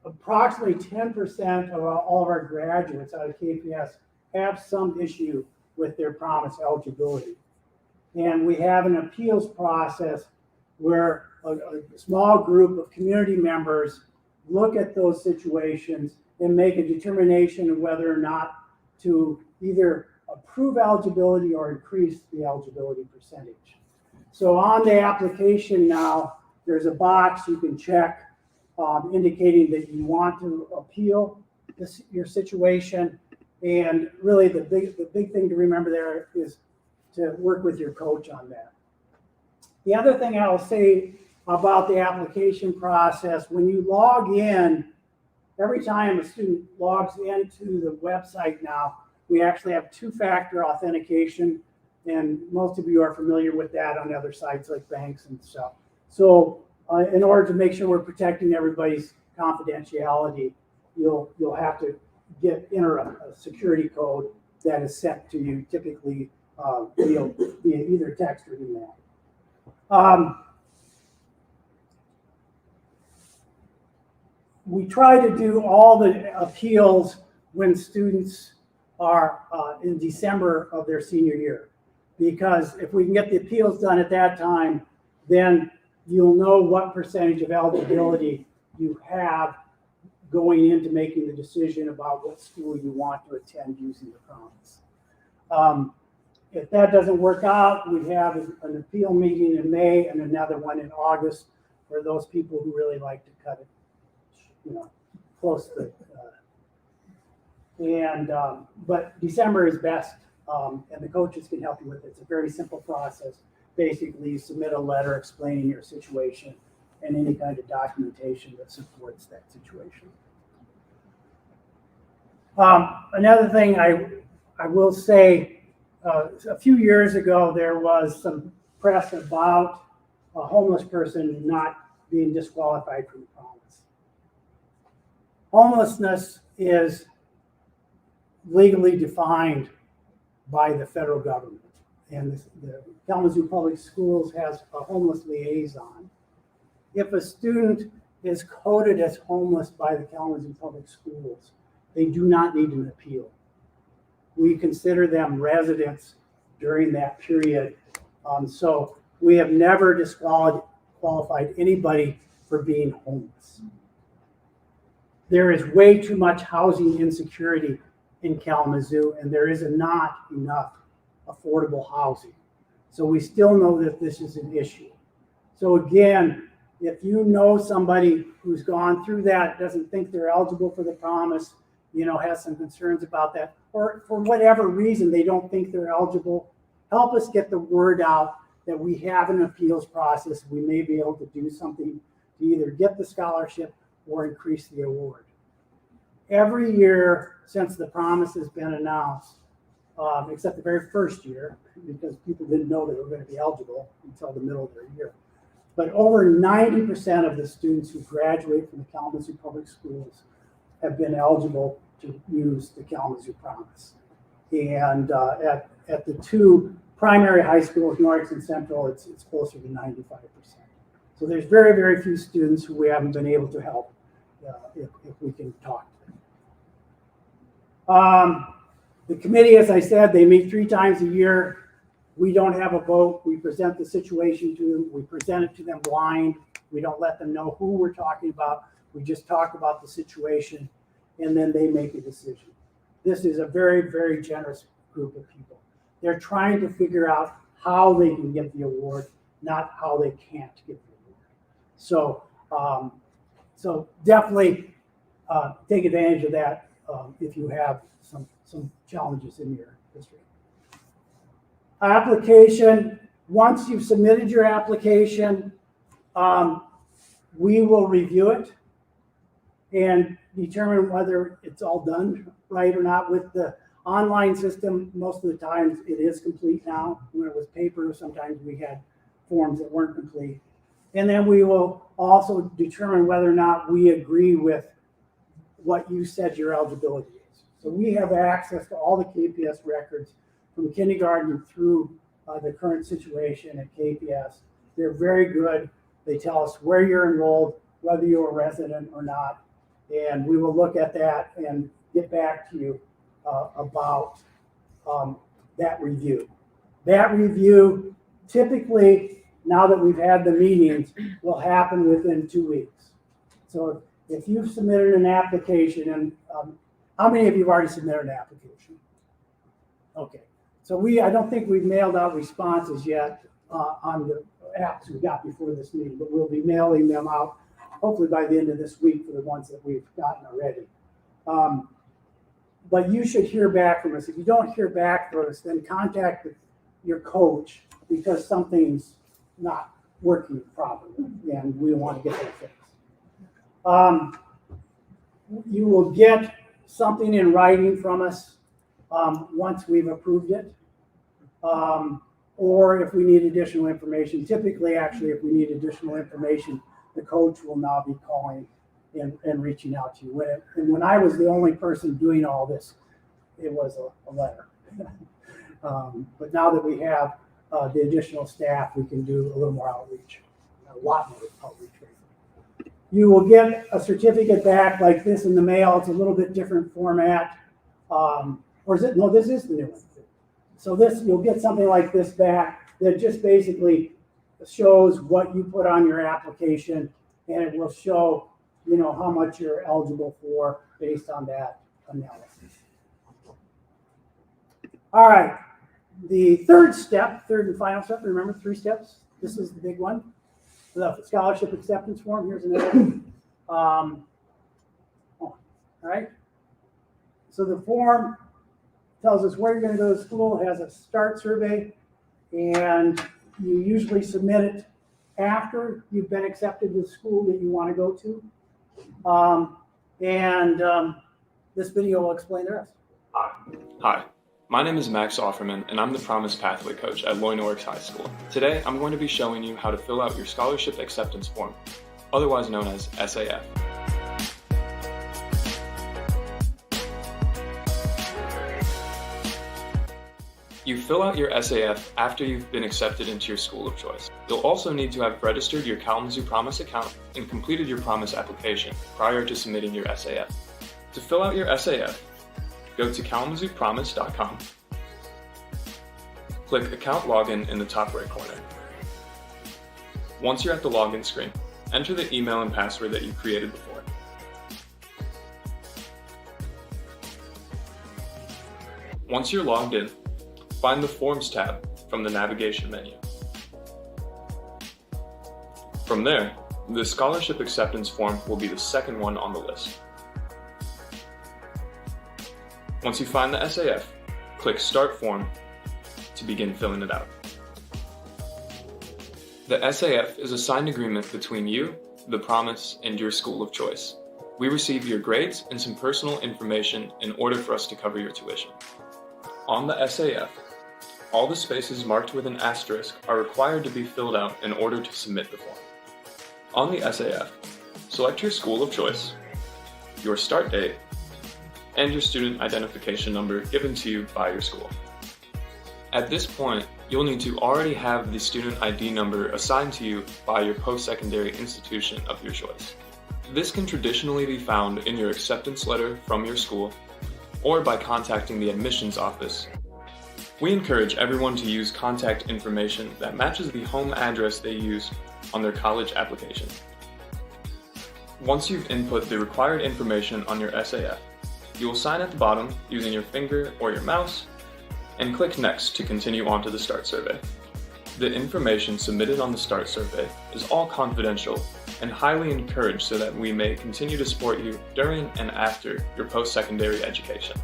Approximately 10% of all of our graduates out of KPS have some issue with their promise eligibility. And we have an appeals process where a small group of community members look at those situations and make a determination of whether or not to either approve eligibility or increase the eligibility percentage. So on the application now, there's a box you can check indicating that you want to appeal your situation. And really the big thing to remember there is to work with your coach on that. The other thing I'll say about the application process, when you log in, every time a student logs into the website now, we actually have two-factor authentication, and most of you are familiar with that on other sites like banks and stuff. So in order to make sure we're protecting everybody's confidentiality, you'll have to enter a security code that is sent to you, typically via either text or email. We try to do all the appeals when students are in December of their senior year, because if we can get the appeals done at that time, then you'll know what percentage of eligibility you have going into making the decision about what school you want to attend using the promise. If that doesn't work out, we have an appeal meeting in May and another one in August for those people who really like to cut it, close to but December is best, and the coaches can help you with it. It's a very simple process. Basically, you submit a letter explaining your situation and any kind of documentation that supports that situation. Another thing I will say, a few years ago, there was some press about a homeless person not being disqualified from the promise. Homelessness is legally defined by the federal government, and the Kalamazoo Public Schools has a homeless liaison. If a student is coded as homeless by the Kalamazoo Public Schools, they do not need an appeal. We consider them residents during that period. So we have never disqualified anybody for being homeless. There is way too much housing insecurity in Kalamazoo, and there is not enough affordable housing. So we still know that this is an issue. So again, if you know somebody who's gone through that, doesn't think they're eligible for the promise, has some concerns about that, or for whatever reason, they don't think they're eligible, help us get the word out that we have an appeals process. We may be able to do something to either get the scholarship or increase the award. Every year since the promise has been announced, except the very first year, because people didn't know they were going to be eligible until the middle of their year. But over 90% of the students who graduate from the Kalamazoo Public Schools have been eligible to use the Kalamazoo Promise. And at the two primary high schools, Norris and Central, it's closer to 95%. So there's very, very few students who we haven't been able to help if we can talk to them. The committee, as I said, they meet 3 times a year. We don't have a vote. We present the situation to them. We present it to them blind. We don't let them know who we're talking about. We just talk about the situation, and then they make a decision. This is a very, very generous group of people. They're trying to figure out how they can get the award, not how they can't get the award. So definitely take advantage of that if you have some challenges in your history. Application, once you've submitted your application, we will review it and determine whether it's all done right or not. With the online system, most of the times it is complete now. When it was paper, sometimes we had forms that weren't complete. And then we will also determine whether or not we agree with what you said your eligibility is. So we have access to all the KPS records from kindergarten through the current situation at KPS. They're very good. They tell us where you're enrolled, whether you're a resident or not. And we will look at that and get back to you about that review. That review, typically, now that we've had the meetings, will happen within 2 weeks. So if you've submitted an application, and how many of you have already submitted an application? Okay. So I don't think we've mailed out responses yet on the apps we got before this meeting, but we'll be mailing them out hopefully by the end of this week for the ones that we've gotten already. But you should hear back from us. If you don't hear back from us, then contact your coach because something's not working properly and we want to get that fixed. You will get something in writing from us once we've approved it. Or if we need additional information, typically actually if we need additional information, the coach will now be calling and reaching out to you. When I was the only person doing all this, it was a letter. But now that we have the additional staff, we can do a little more outreach, a lot more outreach. You will get a certificate back like this in the mail. It's a little bit different format. Or is it? No, this is the new one. So you'll get something like this back that just basically shows what you put on your application, and it will show, how much you're eligible for based on that analysis. All right, the third and final step, remember 3 steps? This is the big one. The scholarship acceptance form, here's another one. All right, so the form tells us where you're going to go to school. It has a start survey, and you usually submit it after you've been accepted to the school that you want to go to. This video will explain the rest. Hi, my name is Max Offerman, and I'm the Promise Pathway Coach at Loy Norris High School. Today, I'm going to be showing you how to fill out your scholarship acceptance form, otherwise known as SAF. You fill out your SAF after you've been accepted into your school of choice. You'll also need to have registered your Kalamazoo Promise account and completed your Promise application prior to submitting your SAF. To fill out your SAF, go to kalamazoopromise.com. Click Account Login in the top right corner. Once you're at the login screen, enter the email and password that you created before. Once you're logged in, find the Forms tab from the navigation menu. From there, the scholarship acceptance form will be the second one on the list. Once you find the SAF, click Start Form to begin filling it out. The SAF is a signed agreement between you, the Promise, and your school of choice. We receive your grades and some personal information in order for us to cover your tuition. On the SAF, all the spaces marked with an asterisk are required to be filled out in order to submit the form. On the SAF, select your school of choice, your start date, and your student identification number given to you by your school. At this point, you'll need to already have the student ID number assigned to you by your post-secondary institution of your choice. This can traditionally be found in your acceptance letter from your school or by contacting the admissions office. We encourage everyone to use contact information that matches the home address they use on their college application. Once you've input the required information on your SAF, you will sign at the bottom using your finger or your mouse and click Next to continue on to the START survey. The information submitted on the START survey is all confidential and highly encouraged so that we may continue to support you during and after your post-secondary education.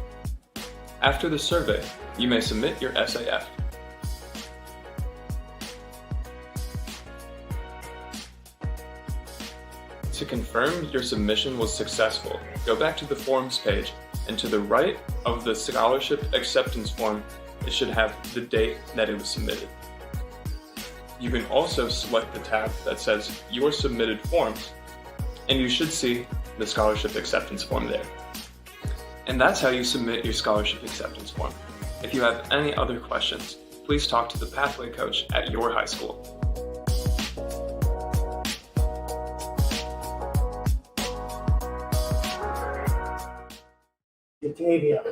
After the survey, you may submit your SAF. To confirm your submission was successful, go back to the Forms page, and to the right of the scholarship acceptance form, it should have the date that it was submitted. You can also select the tab that says Your Submitted Forms, and you should see the scholarship acceptance form there. And that's how you submit your scholarship acceptance form. If you have any other questions, please talk to the pathway coach at your high school. Batavia.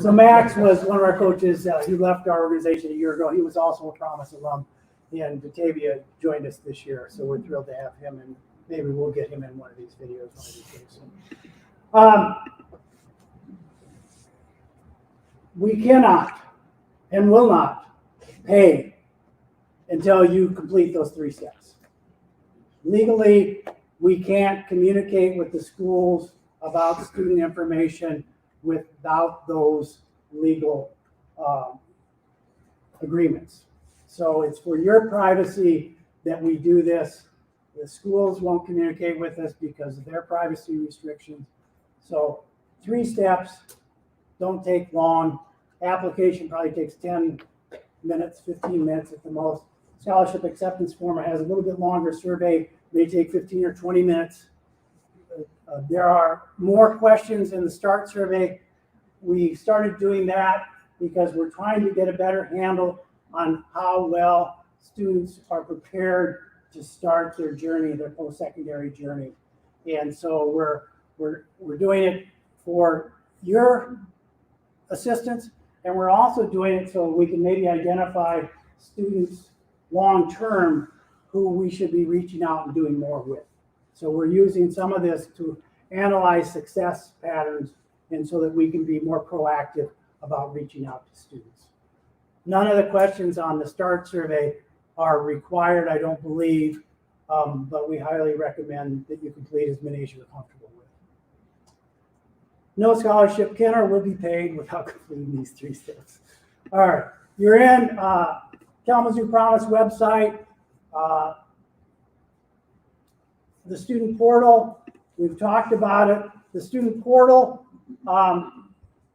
So Max was one of our coaches. He left our organization a year ago. He was also a Promise alum, and Batavia joined us this year. So we're thrilled to have him, and maybe we'll get him in one of these videos one of these days soon. We cannot and will not pay until you complete those 3 steps. Legally, we can't communicate with the schools about student information without those legal agreements. So it's for your privacy that we do this. The schools won't communicate with us because of their privacy restrictions. So 3 steps, don't take long. Application probably takes 10 minutes, 15 minutes at the most. Scholarship acceptance form has a little bit longer survey, may take 15 or 20 minutes. There are more questions in the START survey. We started doing that because we're trying to get a better handle on how well students are prepared to start their journey, their post-secondary journey. And so we're doing it for your assistance, and we're also doing it so we can maybe identify students long-term who we should be reaching out and doing more with. So we're using some of this to analyze success patterns and so that we can be more proactive about reaching out to students. None of the questions on the START survey are required, I don't believe, but we highly recommend that you complete as many as you're comfortable with. No scholarship can or will be paid without completing these 3 steps. All right, you're in Kalamazoo Promise website. The student portal, we've talked about it. The student portal,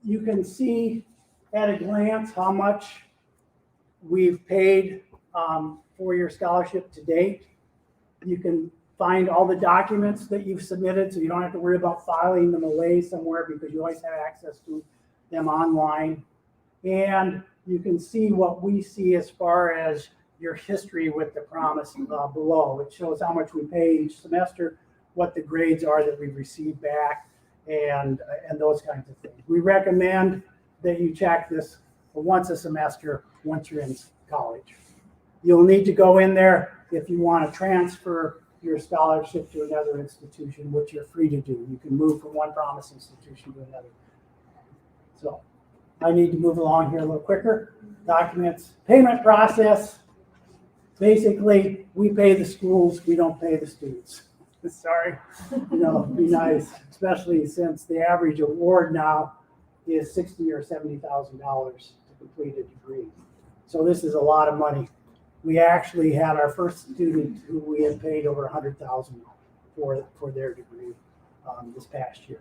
you can see at a glance how much we've paid for your scholarship to date. You can find all the documents that you've submitted, so you don't have to worry about filing them away somewhere because you always have access to them online. And you can see what we see as far as your history with the Promise below. It shows how much we pay each semester, what the grades are that we've received back, and those kinds of things. We recommend that you check this once a semester once you're in college. You'll need to go in there if you want to transfer your scholarship to another institution, which you're free to do. You can move from one Promise institution to another. So I need to move along here a little quicker. Documents, payment process. Basically, we pay the schools, we don't pay the students. Sorry, be nice, especially since the average award now is $60,000 or $70,000 to complete a degree. So this is a lot of money. We actually had our first student who we had paid over $100,000 for their degree this past year.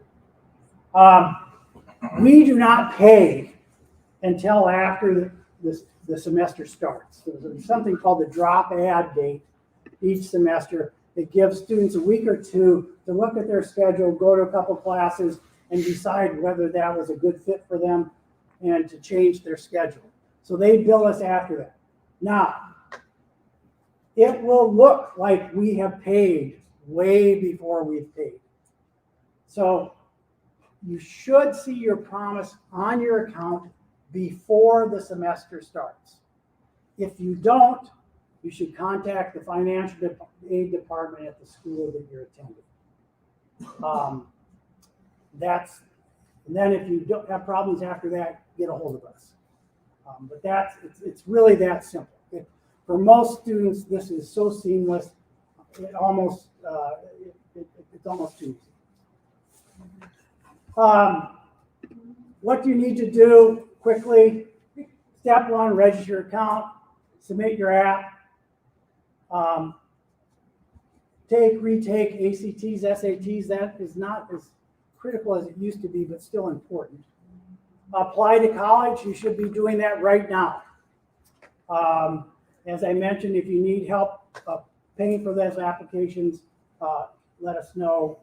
We do not pay until after the semester starts. So there's something called the drop add date each semester. It gives students a week or two to look at their schedule, go to a couple classes, and decide whether that was a good fit for them and to change their schedule. So they bill us after that. Now, it will look like we have paid way before we've paid. So you should see your promise on your account before the semester starts. If you don't, you should contact the financial aid department at the school that you're attending. And then if you don't have problems after that, get a hold of us. But it's really that simple. For most students, this is so seamless. It's almost too easy. What do you need to do quickly? Step one, register your account, submit your app, retake ACTs, SATs. That is not as critical as it used to be, but still important. Apply to college. You should be doing that right now. As I mentioned, if you need help paying for those applications, let us know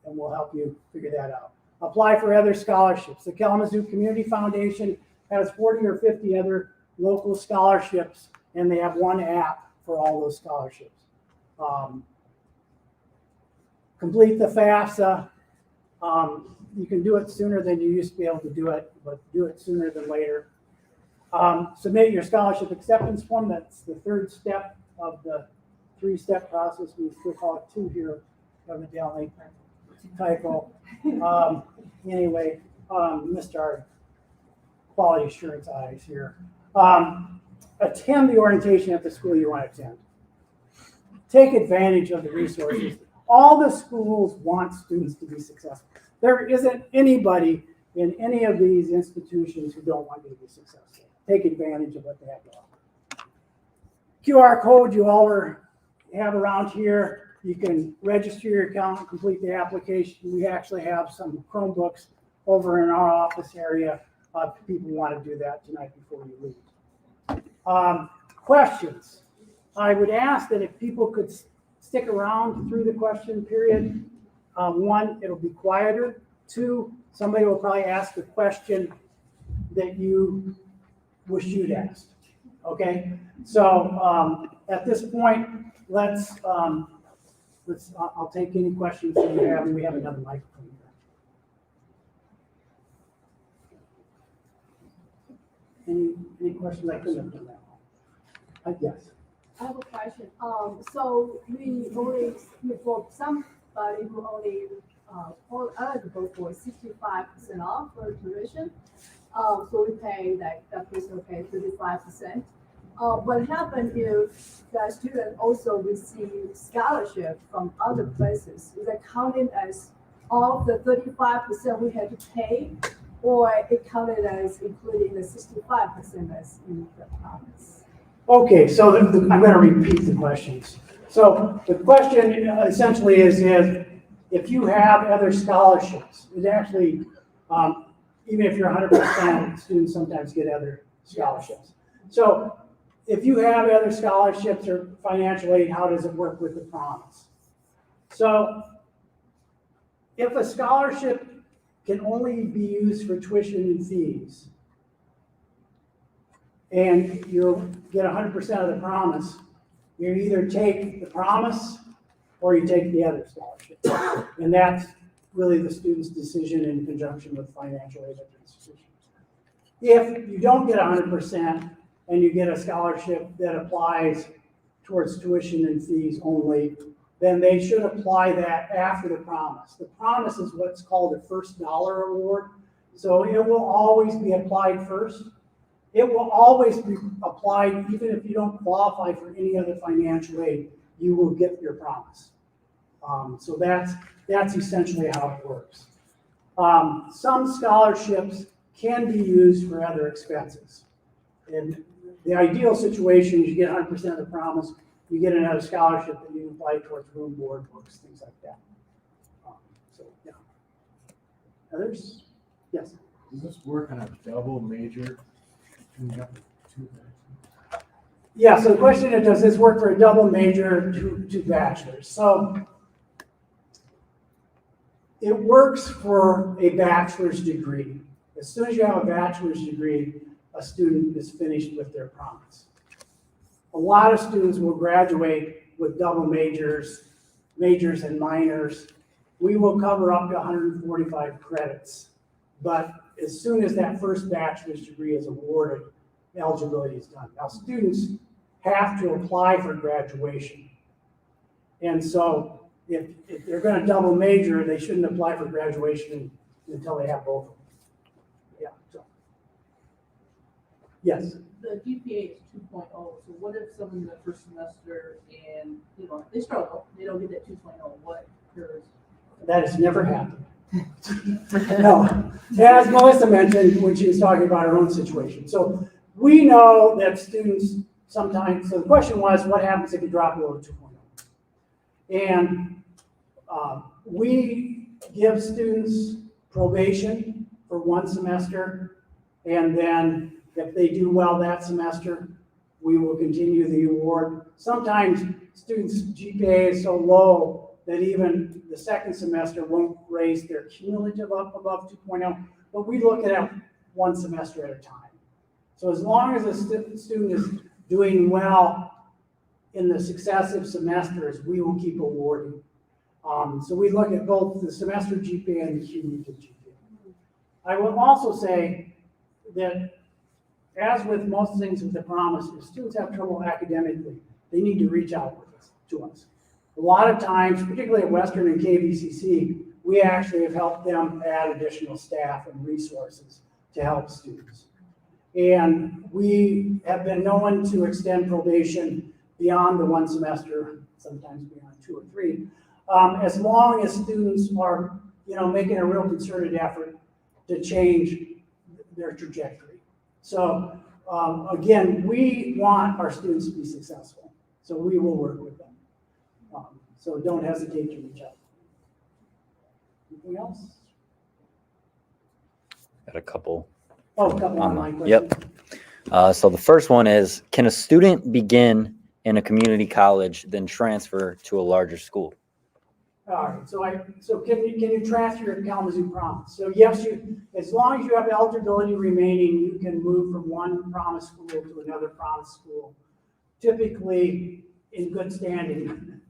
and we'll help you figure that out. Apply for other scholarships. The Kalamazoo Community Foundation has 40 or 50 other local scholarships, and they have one app for all those scholarships. Complete the FAFSA. You can do it sooner than you used to be able to do it, but do it sooner than later. Submit your scholarship acceptance form. That's the third step of the three-step process. We still call it two here, evidently. Typo. Anyway, missed our quality assurance eyes here. Attend the orientation at the school you want to attend. Take advantage of the resources. All the schools want students to be successful. There isn't anybody in any of these institutions who don't want you to be successful. Take advantage of what they have to offer. QR code you all have around here. You can register your account, complete the application. We actually have some Chromebooks over in our office area. If people want to do that tonight before you leave. Questions. I would ask that if people could stick around through the question period. One, it'll be quieter. Two, somebody will probably ask the question that you wish you'd asked. Okay, so at this point, I'll take any questions that you have, and we have another microphone here. Any questions? I couldn't have done that. Yes. I have a question. So we only, for somebody who only eligible for 65% off for tuition, so we pay that person will pay 35%. What happens if that student also receive scholarship from other places? Is that counted as all the 35% we had to pay, or it counted as including the 65% that's in the promise? Okay, so I'm going to repeat the questions. So the question essentially is if you have other scholarships, it actually, even if you're 100%, students sometimes get other scholarships. So if you have other scholarships or financial aid, how does it work with the promise? So if a scholarship can only be used for tuition and fees, and you get 100% of the promise, you either take the promise or you take the other scholarship. And that's really the student's decision in conjunction with financial aid institutions. If you don't get 100% and you get a scholarship that applies towards tuition and fees only, then they should apply that after the promise. The promise is what's called a first dollar award. So it will always be applied first. It will always be applied even if you don't qualify for any other financial aid, you will get your promise. So that's essentially how it works. Some scholarships can be used for other expenses. And the ideal situation is you get 100% of the promise, you get another scholarship that you apply towards room, board, books, things like that. So, yeah. Others? Yes. Does this work on a double major? Yeah, so the question is, does this work for a double major, two bachelors? So it works for a bachelor's degree. As soon as you have a bachelor's degree, a student is finished with their promise. A lot of students will graduate with double majors and minors. We will cover up to 145 credits. But as soon as that first bachelor's degree is awarded, eligibility is done. Now, students have to apply for graduation. And so if they're going to double major, they shouldn't apply for graduation until they have both of them. Yeah. So. Yes. The GPA is 2.0, so what if someone in the first semester and, they struggle, they don't get that 2.0, what occurs? That has never happened. No, as Melissa mentioned when she was talking about her own situation. So we know that students sometimes, so the question was, what happens if you drop below 2.0? And we give students probation for 1 semester, and then if they do well that semester, we will continue the award. Sometimes students' GPA is so low that even the second semester won't raise their cumulative up above 2.0, but we look at it 1 semester at a time. So as long as a student is doing well in the successive semesters, we will keep awarding. So we look at both the semester GPA and the cumulative GPA. I will also say that as with most things with the promise, if students have trouble academically, they need to reach out to us. A lot of times, particularly at Western and KVCC, we actually have helped them add additional staff and resources to help students. And we have been known to extend probation beyond the 1 semester, sometimes beyond 2 or 3, as long as students are, making a real concerted effort to change their trajectory. So again, we want our students to be successful, so we will work with them. So don't hesitate to reach out. Anything else? Got a couple. Oh, a couple online questions. Yep. So the first one is, can a student begin in a community college, then transfer to a larger school? All right, so can you transfer your Kalamazoo Promise? So yes, as long as you have eligibility remaining, you can move from one Promise school to another Promise school, typically in good standing.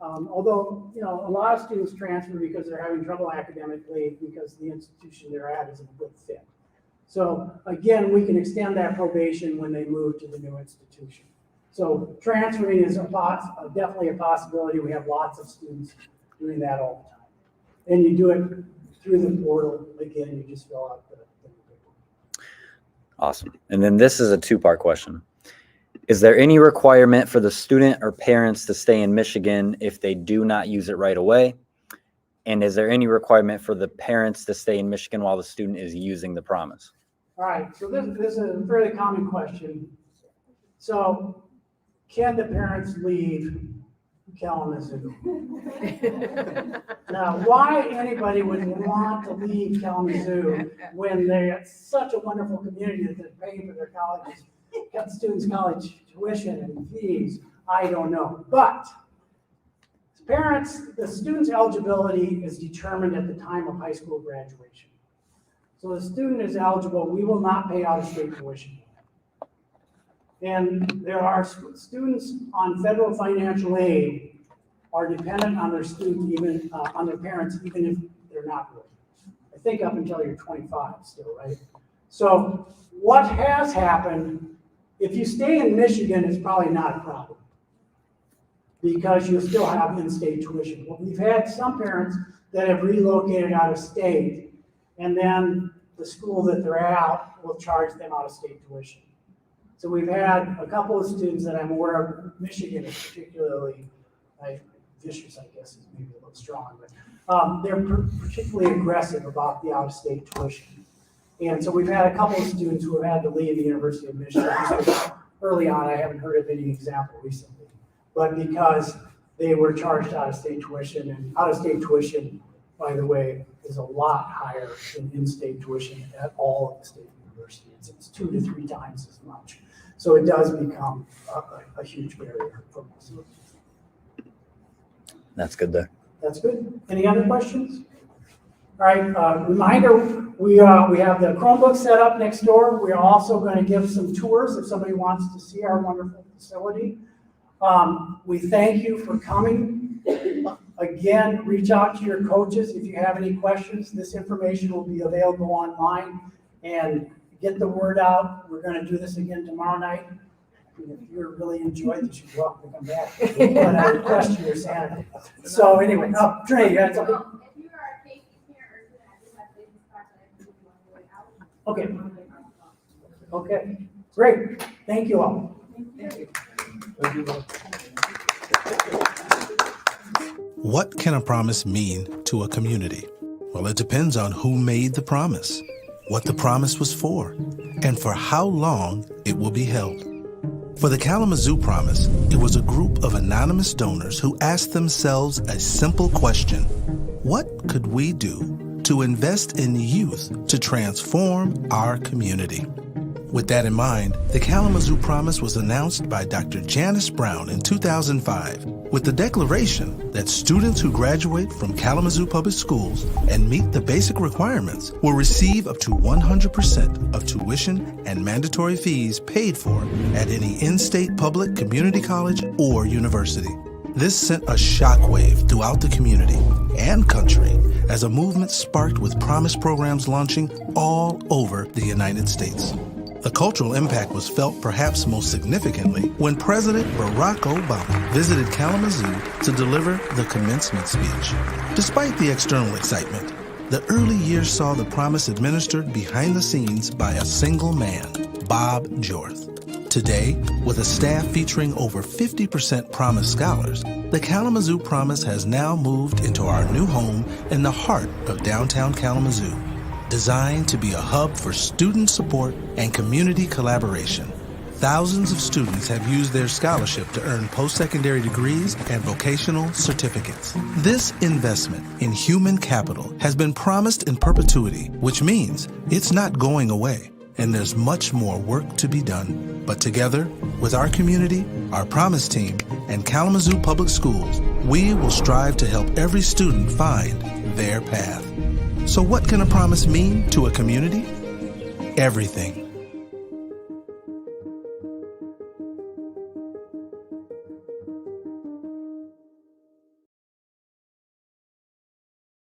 Although, a lot of students transfer because they're having trouble academically because the institution they're at isn't a good fit. So again, we can extend that probation when they move to the new institution. So transferring is definitely a possibility. We have lots of students doing that all the time. And you do it through the portal. Again, you just fill out the paper. Awesome. And then this is a 2-part question. Is there any requirement for the student or parents to stay in Michigan if they do not use it right away? And is there any requirement for the parents to stay in Michigan while the student is using the promise? All right, so this is a fairly common question. So can the parents leave Kalamazoo? Now, why anybody would want to leave Kalamazoo when they're such a wonderful community that they're paying for their colleges, got students' college tuition and fees, I don't know. But parents, the student's eligibility is determined at the time of high school graduation. So the student is eligible, we will not pay out-of-state tuition. And there are students on federal financial aid are dependent on their student, even on their parents, even if they're not working. I think up until you're 25 still, right? So what has happened, if you stay in Michigan, it's probably not a problem because you still have in-state tuition. Well, we've had some parents that have relocated out of state, and then the school that they're at will charge them out-of-state tuition. So we've had a couple of students that I'm aware of. Michigan is particularly vicious, I guess is maybe a little strong, but they're particularly aggressive about the out-of-state tuition. And so we've had a couple of students who have had to leave the University of Michigan. Early on, I haven't heard of any example recently, but because they were charged out-of-state tuition, and out-of-state tuition, by the way, is a lot higher than in-state tuition at all of the state universities. It's 2 to 3 times as much. So it does become a huge barrier for most students. That's good there. That's good. Any other questions? All right, reminder, we have the Chromebook set up next door. We are also going to give some tours if somebody wants to see our wonderful facility. We thank you for coming. Again, reach out to your coaches if you have any questions. This information will be available online, and get the word out. We're going to do this again tomorrow night. If you really enjoyed this, you're welcome to come back. But I question your sanity. So anyway, Trey, you had something? If you are a safety parent, I just have business class that I can do on the way out. Okay. Okay, great. Thank you all. Thank you. What can a promise mean to a community? Well, it depends on who made the promise, what the promise was for, and for how long it will be held. For the Kalamazoo Promise, it was a group of anonymous donors who asked themselves a simple question: what could we do to invest in youth to transform our community? With that in mind, the Kalamazoo Promise was announced by Dr. Janice Brown in 2005 with the declaration that students who graduate from Kalamazoo Public Schools and meet the basic requirements will receive up to 100% of tuition and mandatory fees paid for at any in-state public community college or university. This sent a shockwave throughout the community and country as a movement sparked with Promise programs launching all over the United States. The cultural impact was felt perhaps most significantly when President Barack Obama visited Kalamazoo to deliver the commencement speech. Despite the external excitement, the early years saw the promise administered behind the scenes by a single man, Bob Jorth. Today, with a staff featuring over 50% Promise scholars, the Kalamazoo Promise has now moved into our new home in the heart of downtown Kalamazoo. Designed to be a hub for student support and community collaboration, thousands of students have used their scholarship to earn post-secondary degrees and vocational certificates. This investment in human capital has been promised in perpetuity, which means it's not going away, and there's much more work to be done. But together, with our community, our Promise team, and Kalamazoo Public Schools, we will strive to help every student find their path. So what can a promise mean to a community? Everything.